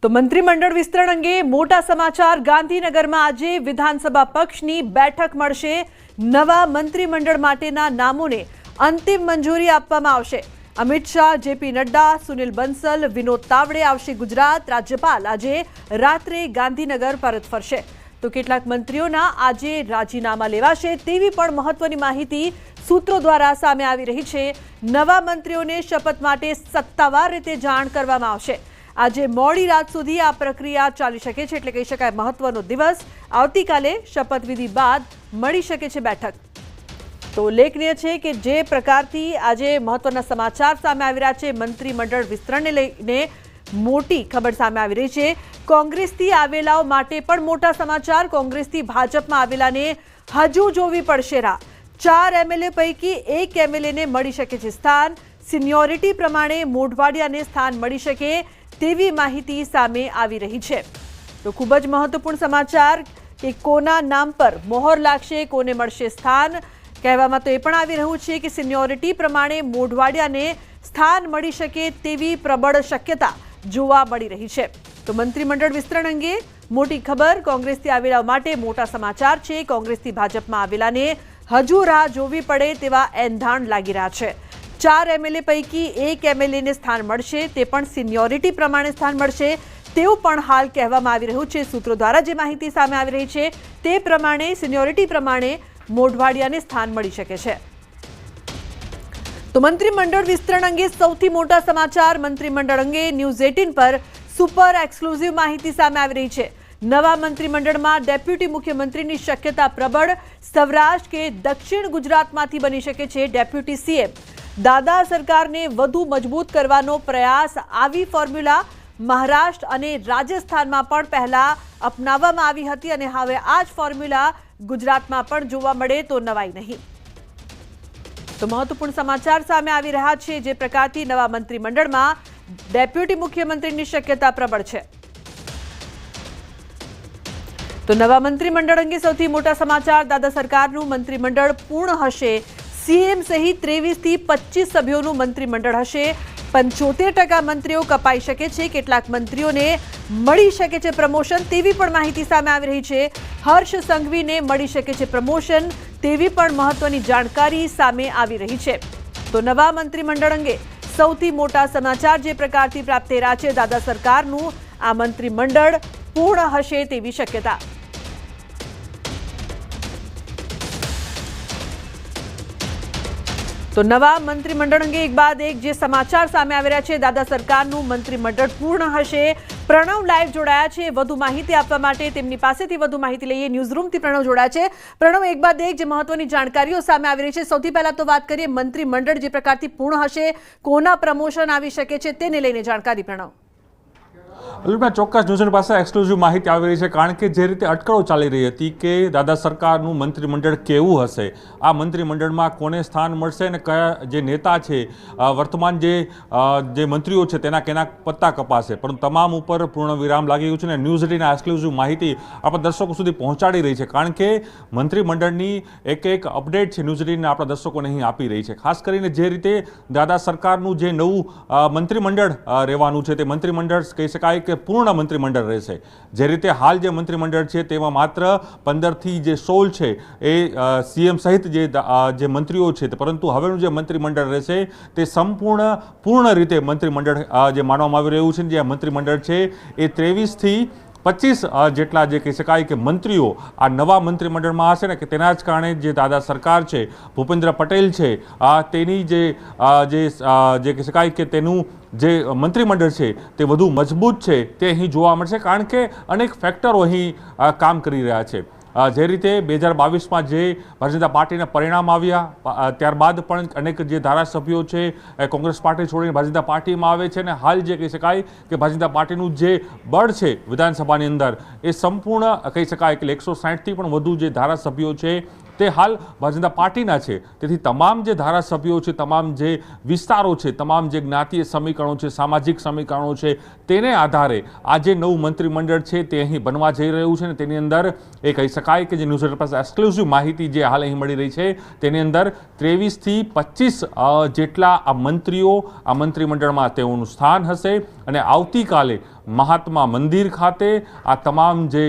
તો મંત્રીમંડળ વિસ્તરણ અંગે મોટા સમાચાર। ગાંધીનગરમાં આજે વિધાનસભા પક્ષની બેઠક મળશે। નવા મંત્રીમંડળ માટેના નામોને અંતિમ મંજૂરી આપવામાં આવશે। અમિત શાહ, જેપી નડ્ડા, સુનિલ બંસલ, વિનોદ તાવડે આવશે ગુજરાત। રાજ્યપાલ આજે રાત્રે ગાંધીનગર પરત ફરશે। તો કેટલાક મંત્રીઓના આજે રાજીનામા લેવાશે તેવી પણ મહત્વની માહિતી સૂત્રો દ્વારા સામે આવી રહી છે। નવા મંત્રીઓને શપથ માટે સત્તાવાર રીતે જાણ કરવામાં આવશે। આજે મોડી રાત સુધી આ પ્રક્રિયા ચાલી શકે છે, એટલે કહી શકાય મહત્વનો દિવસ। આવતીકાલે શપથવિધિ બાદ મળી શકે છે બેઠક। તો ઉલ્લેખનીય છે કે જે પ્રકારથી આજે મહત્વના સમાચાર સામે આવી રહ્યા છે, મંત્રીમંડળ વિસ્તરણને લઈને મોટી ખબર સામે આવી રહી છે। કોંગ્રેસથી આવેલાઓ માટે પણ મોટા સમાચાર। કોંગ્રેસથી ભાજપમાં આવેલાને હજુ જોવી પડશે રાહ। 4 એમએલએ પૈકી 1 એમએલએને મળી શકે છે સ્થાન। સિનિયોરિટી પ્રમાણે મોઢવાડિયાને સ્થાન મળી શકે તેવી માહિતી સામે આવી રહી છે। તો ખૂબ જ મહત્વપૂર્ણ સમાચાર કે કોના નામ પર મોહર લાગશે, કોને મળશે સ્થાન। કહેવામાં તો એ પણ આવી રહ્યું છે કે સિનિયોરિટી પ્રમાણે મોઢવાડિયાને સ્થાન મળી શકે તેવી પ્રબળ શક્યતા જોવા મળી રહી છે। તો મંત્રીમંડળ વિસ્તરણ અંગે મોટી ખબર। કોંગ્રેસથી આવેલા માટે મોટા સમાચાર છે। કોંગ્રેસથી ભાજપમાં આવેલાને હજુ રાહ જોવી પડે તેવા એંધાણ લાગી રહ્યા છે। 4 એમએલએ પૈકી 1 એમએલએને સ્થાન મળશે, તે પણ સિનિયોરિટી પ્રમાણે સ્થાન મળશે તેવું પણ હાલ કહેવામાં આવી રહ્યું છે। સૂત્રો દ્વારા જે માહિતી સામે આવી રહી છે તે પ્રમાણે સિનિયોરિટી પ્રમાણે મોઢવાડિયાને સ્થાન મળી શકે છે। તો મંત્રીમંડળ વિસ્તરણ અંગે સૌથી મોટા સમાચાર। મંત્રીમંડળ અંગે ન્યૂઝ 18 પર સુપર એક્સક્લુઝિવ માહિતી સામે આવી રહી છે। નવા મંત્રીમંડળમાં ડેપ્યુટી મુખ્યમંત્રીની શક્યતા પ્રબળ। સૌરાષ્ટ્ર કે દક્ષિણ ગુજરાતમાંથી બની શકે છે ડેપ્યુટી સીએમ। દાદા સરકારને વધુ મજબૂત કરવાનો પ્રયાસ। આવી ફોર્મ્યુલા મહારાષ્ટ્ર અને રાજસ્થાનમાં પણ પહેલા અપનાવવામાં આવી હતી અને હવે આ જ ફોર્મ્યુલા ગુજરાતમાં પણ જોવા મળે તો નવાઈ નહીં। તો મહત્વપૂર્ણ સમાચાર સામે આવી રહ્યા છે। જે પ્રકારથી નવા મંત્રીમંડળમાં ડેપ્યુટી મુખ્યમંત્રીની શક્યતા પ્રબળ છે। તો નવા મંત્રીમંડળ અંગે સૌથી મોટા સમાચાર। દાદા સરકારનું મંત્રીમંડળ પૂર્ણ હશે। સીએમ સહિત 23 થી 25 સભ્યોનું મંત્રીમંડળ હશે। 75% મંત્રીઓ કપાઈ શકે છે। કેટલાક મંત્રીઓને મળી શકે છે પ્રમોશન તેવી પણ માહિતી સામે આવી રહી છે। હર્ષ સંઘવીને મળી શકે છે પ્રમોશન તેવી પણ મહત્વની જાણકારી સામે આવી રહી છે। તો નવા મંત્રીમંડળ અંગે સૌથી મોટા સમાચાર જે પ્રકારથી પ્રાપ્ત થઈ રહ્યા છે, દાદા સરકારનું આ મંત્રીમંડળ પૂર્ણ હશે તેવી શક્યતા। તો નવા મંત્રીમંડળ અંગે એક બાદ એક જે સમાચાર સામે આવી રહ્યા છે, દાદા સરકારનું મંત્રીમંડળ પૂર્ણ હશે। પ્રણવ લાઈવ જોડાયા છે વધુ માહિતી આપવા માટે। તેમની પાસેથી વધુ માહિતી લઈએ। ન્યૂઝ રૂમથી પ્રણવ જોડાયા છે। પ્રણવ, એક બાદ એક જે મહત્વની જાણકારીઓ સામે આવી રહી છે, સૌથી પહેલા તો વાત કરીએ મંત્રીમંડળ જે પ્રકારથી પૂર્ણ હશે, કોના પ્રમોશન આવી શકે છે તેને લઈને જાણકારી। પ્રણવ, ચોક્કસ ન્યૂઝ પાસે એક્સક્લુઝિવ માહિતી આવી રહી છે, કારણ કે જે રીતે અટકળો ચાલી રહી હતી કે દાદા સરકારનું મંત્રીમંડળ કેવું હશે, આ મંત્રીમંડળમાં કોને સ્થાન મળશે અને કયા જે નેતા છે, વર્તમાન જે મંત્રીઓ છે તેના કેના પત્તા કપાશે, પરંતુ તમામ ઉપર પૂર્ણ વિરામ લાગી ગયું છે અને ન્યૂઝ 18 એક્સક્લુઝિવ માહિતી આપણા દર્શકો સુધી પહોંચાડી રહી છે, કારણ કે મંત્રીમંડળની એક અપડેટ છે ન્યૂઝ 18 આપણા દર્શકોને અહીં આપી રહી છે। ખાસ કરીને જે રીતે દાદા સરકારનું જે નવું મંત્રીમંડળ રહેવાનું છે તે મંત્રીમંડળ કહી શકાય કે પૂર્ણ મંત્રીમંડળ રહેશે। જે રીતે હાલ જે મંત્રીમંડળ છે તેમાં માત્ર 15 થી જે 16 છે એ સીએમ સહિત જે મંત્રીઓ છે, પરંતુ હવેનું જે મંત્રીમંડળ રહેશે તે પૂર્ણ રીતે મંત્રીમંડળ જે માનવામાં આવી રહ્યું છે। જે મંત્રીમંડળ છે એ 23 થી 25 જેટલા જે કહી શકાય કે મંત્રીઓ આ નવા મંત્રીમંડળમાં હશે ને, કે તેના જ કારણે જે દાદા સરકાર છે, ભૂપેન્દ્ર પટેલ છે, તેની જે કહી શકાય કે તેનું જે મંત્રીમંડળ છે તે વધુ મજબૂત છે તે અહીં જોવા મળશે, કારણ કે અનેક ફેક્ટરો અહીં કામ કરી રહ્યા છે। જે રીતે 2022માં જે ભારતીય જનતા પાર્ટીના પરિણામ આવ્યા ત્યારબાદ પણ અનેક જે ધારાસભ્યો છે કોંગ્રેસ પાર્ટી છોડીને ભારતીય જનતા પાર્ટીમાં આવે છે, અને હાલ જે કહી શકાય કે ભારતીય જનતા પાર્ટીનું જે બળ છે વિધાનસભાની અંદર એ સંપૂર્ણ કહી શકાય કે 160થી પણ વધુ જે ધારાસભ્યો છે તે હાલ ભારતીય જનતા પાર્ટીના છે. તેથી તમામ જે ધારાસભ્યો છે, તમામ જે વિસ્તારો છે, તમામ જે જ્ઞાતીય સમીકરણો છે, સામાજિક સમીકરણો છે, તેને આધારે આ જે નવું મંત્રીમંડળ છે તે અહીં બનવા જઈ રહ્યું છે. ને તેની અંદર એ કહી શકાય કે જે ન્યૂઝ પાસે એક્સક્લુઝિવ માહિતી જે હાલ અહીં મળી રહી છે તેની અંદર 23 થી 25 જેટલા આ મંત્રીઓ આ મંત્રીમંડળમાં તેઓનું સ્થાન હશે. અને આવતીકાલે મહાત્મા મંદિર ખાતે આ તમામ જે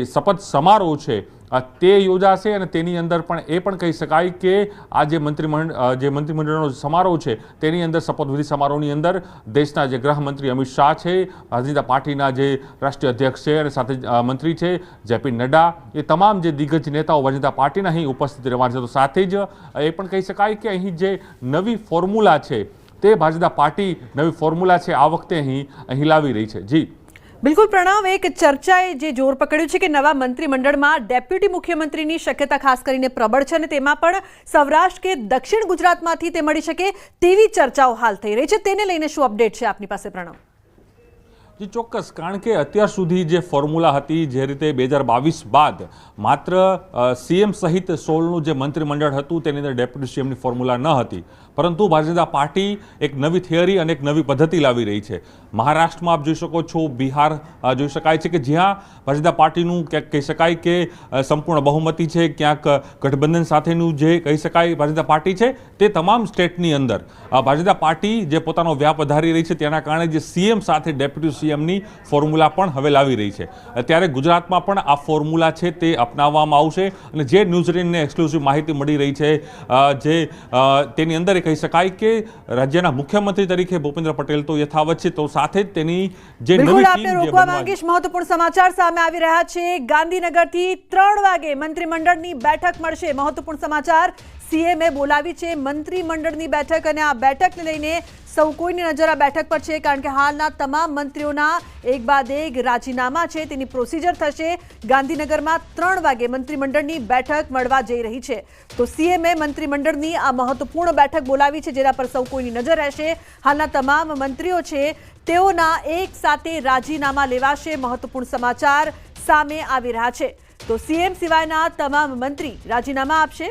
શપથ સમારોહ છે તે યોજાશે. અને તેની અંદર પણ એ પણ કહી શકાય કે આ જે મંત્રીમંડળનો સમારોહ છે તેની અંદર શપથવિધિ સમારોહની અંદર દેશના જે ગૃહમંત્રી અમિત શાહ છે, ભારતીય જનતા પાર્ટીના જે રાષ્ટ્રીય અધ્યક્ષ છે અને સાથે મંત્રી છે જેપી નડ્ડા, એ તમામ જે દિગ્ગજ નેતાઓ ભારતીય જનતા પાર્ટીના અહીં ઉપસ્થિત રહેવાના છે. તો સાથે જ એ પણ કહી શકાય કે અહીં જે નવી ફોર્મ્યુલા છે તે ભારતીય જનતા પાર્ટી નવી ફોર્મ્યુલા છે આ વખતે અહીં લાવી રહી છે. જી બિલકુલ પ્રણવ, એક ચર્ચાએ જે જોર પકડ્યું છે કે નવા મંત્રીમંડળમાં ડેપ્યુટી મુખ્યમંત્રીની શક્યતા ખાસ કરીને પ્રબળ છે અને તેમાં પણ સૌરાષ્ટ્ર કે દક્ષિણ ગુજરાતમાંથી તે મળી શકે તેવી ચર્ચાઓ હાલ થઈ રહી છે. તેને લઈને શું અપડેટ છે આપની પાસે પ્રણવ? જી ચોક્કસ, કારણ કે અત્યાર સુધી જે ફોર્મ્યુલા હતી, જે રીતે 2022 બાદ માત્ર સીએમ સહિત 16નું જે મંત્રીમંડળ હતું તેની અંદર ડેપ્યુટી સીએમની ફોર્મ્યુલા ન હતી, પરંતુ ભારતીય જનતા પાર્ટી એક નવી થિયરી અને એક નવી પદ્ધતિ લાવી રહી છે. મહારાષ્ટ્રમાં આપ જોઈ શકો છો, બિહાર જોઈ શકાય છે કે જ્યાં ભારતીય જનતા પાર્ટીનું ક્યાંક કહી શકાય કે સંપૂર્ણ બહુમતી છે, ક્યાંક ગઠબંધન સાથેનું જે કહી શકાય ભારતીય જનતા પાર્ટી છે, તે તમામ સ્ટેટની અંદર ભારતીય જનતા પાર્ટી જે પોતાનો વ્યાપ વધારી રહી છે તેના કારણે જે સીએમ સાથે ડેપ્યુટી સીએમની ફોર્મ્યુલા પણ હવે લાવી રહી છે. ત્યારે ગુજરાતમાં પણ આ ફોર્મ્યુલા છે તે અપનાવવામાં આવશે. અને જે ન્યૂઝલેન્ડને એક્સક્લુઝિવ માહિતી મળી રહી છે જે તેની અંદર કહી શકાય કે રાજ્યના મુખ્યમંત્રી તરીકે ભૂપેન્દ્ર પટેલ તો યથાવત છે, તો સાથે જ તેની જે નવી ટીમ રોકવા માંગીશ. મહત્વપૂર્ણ સમાચાર સામે આવી રહ્યા છે. ગાંધીનગરથી 3 વાગે મંત્રીમંડળની બેઠક મળશે. મહત્વપૂર્ણ સમાચાર, સીએમએ બોલાવી છે મંત્રીમંડળની બેઠક અને આ બેઠકને લઈને સૌ કોઈની નજર આ બેઠક પર છે, કારણ કે હાલના તમામ મંત્રીઓના એક બાદ એક રાજીનામા છે તેની પ્રોસિજર થશે. ગાંધીનગરમાં 3 વાગે મંત્રીમંડળની બેઠક મળવા જઈ રહી છે. તો સીએમએ મંત્રીમંડળની આ મહત્વપૂર્ણ બેઠક બોલાવી છે જેના પર સૌ કોઈની નજર રહેશે. હાલના તમામ મંત્રીઓ છે તેઓના એક સાથે રાજીનામા લેવાશે. મહત્વપૂર્ણ સમાચાર સામે આવી રહ્યા છે. તો સીએમ સિવાયના તમામ મંત્રી રાજીનામા આપશે.